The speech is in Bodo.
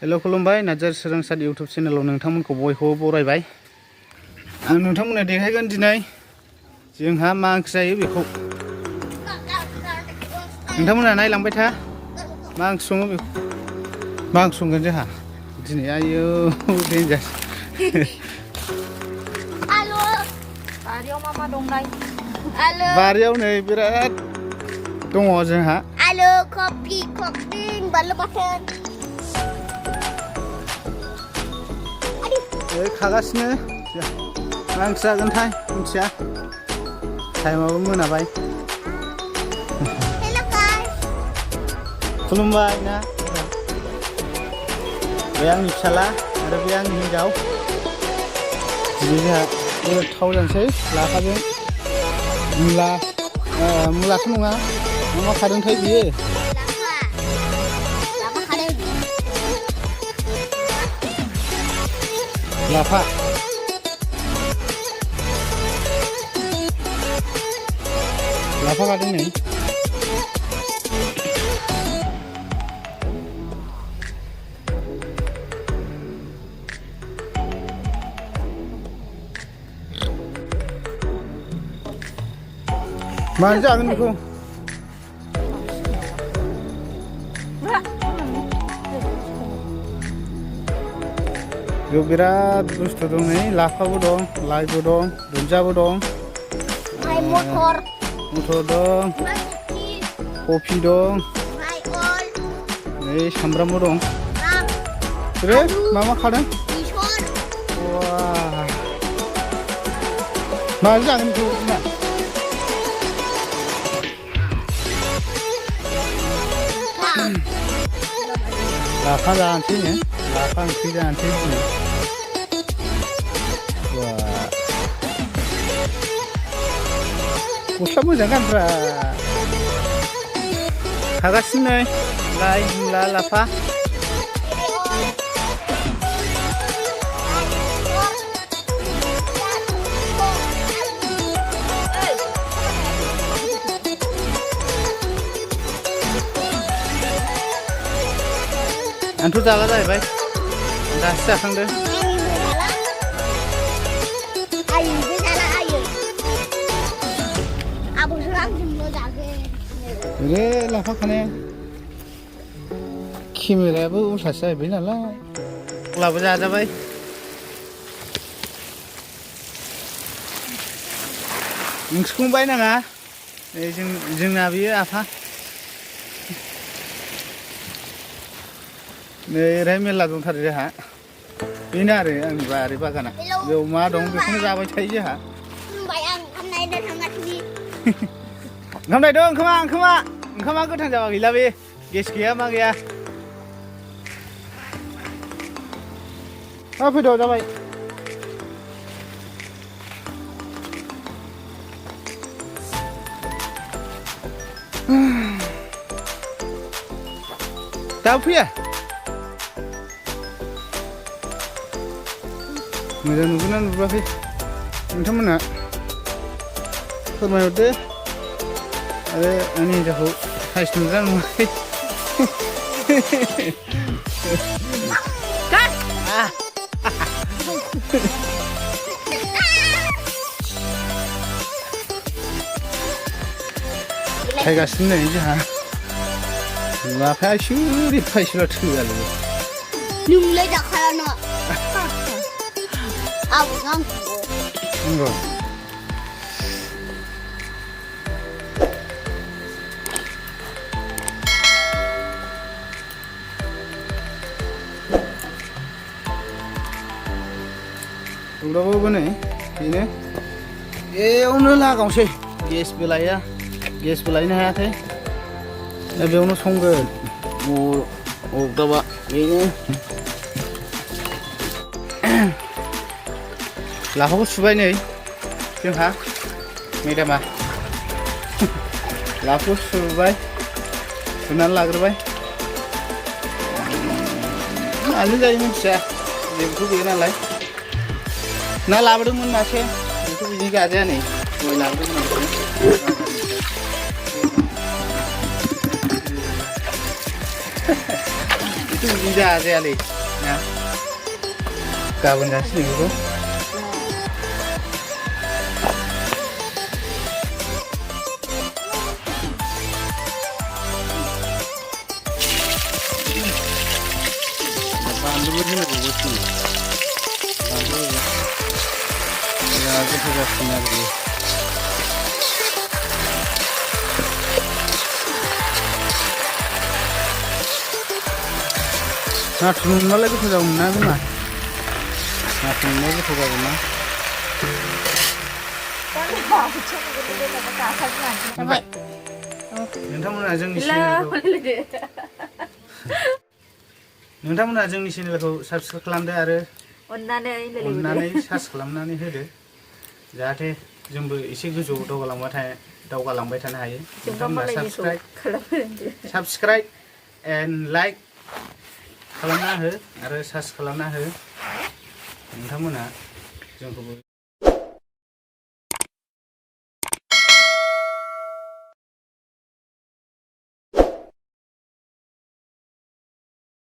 हेल' खुलुमबाय नाजार सोरांसार इउटुब चेनेलाव नोंथांमोनखौ बयखौबो बरायबाय। आं नोंथांमोननो देखायगोन दिनै जोंहा मा ओंख्रि जायो बेखौ। नोंथांमोनहा नायलांबाय था मा ओंख्रि सङो बेखौ। मा ओंख्रि संगोन जोंहा दिनै आयौ देन्जार। आलु बारियाव मा दंलाय? आलु बारियाव नै बिराद दङ जोंहा। आलु कफि बानलु बाथोन। खागासिनो मा ओंख्रि जागोनथाय मिथिया टाइमाबो मोनाबाय। खुलुमबाय ना बे आंनि फिसाला आरो बे आंनि हिन्जाव। दिनै जोंहा गोथाव जानोसै लाफाजों मुलाथ' नङा मा खादोंथाय बियो लाफा खादों नै। मानो जागोन बेखौ? बेयाव बिराद बुस्थु दं नै लाफाबो दं लाइबो दं दुन्दियाबो दं मटर दं कफि दं नै सामब्रामबो दं। मा खादों? मानो जागोन बेखौ ना? लाफा जानोसै नो लाफा ओंख्रि जानोसै दिनै। गस्ला मोजां गानब्रा खागासिनो नै लाइ मुला लाफा। आंथ' जाला जाहैबाय दासो जाखांदो। लाफा खानाया केमेरायाबो उल्थासो जाहैबाय नालाय अब्लाबो जाजाबाय। ओंख्रिखौनो बायनाङा जोंना बेयो आफा नै ओरैहाय मेरला दंथारो जोंहा। बेनो आरो आंनि बारि बागाना बेयाव मा दं बेखौनो जाबाय थायो जोंहा। ओंखाम नायदों ओंखामा गोथां जाबा गैला बे गेस गैया मा गैया। फैद' जाबाय। दाबो फैया मोजां नुगोना नुवाखै नोंथांमोनहा फोरमायहरदो आरो आंनि हिन्जावखौ साइज नुगोना नुवाखै। खायगासिनो नै जोंहा लाफाया सिरि फायसोल' थोआलै नोंलाय दाखालानो नंगौ। थेवब्लाबो नै बेनो बेयावनो लागावसै गेसबो लाया गेसबो लायनो हायाखै दा बेयावनो संगोन अरदाबा बेनो। लाफाखौ सुबाय नै जोंहा मेदामा लाफाखौ सुबाय सुनानै लाग्रोबाय। माजों जायो मिथिया जेबोथ' गैया नालाय ना लाबोदोंमोन मासे बेखौ बिदि जाजाया नै गय लाबोदोंमोन। बिदि जाजायालै ना गाबोन जासिगोन बेखौ बानलुबो होनांगौ बुस्थु बानलु बिराद गोथाव जासिगोन आरो बेयो नाथुर मोनबालाय गोथाव जागौमोन ना बिमा नाथुर मोनबा गोथाव जागौमोन ना नोंथांमोना जोंनि चेनेलखौ साबस्क्राइब खालामदो आरो अननानै सार्च खालामनानै होदो जाहाथे जोंबो एसे गोजौआव दावगालांबाय थानो हायो नोंथांमोना साबस्क्राइब एन्ड लाइक खालामना हो आरो सार्च खालामना हो नोंथांमोना जोंखौबो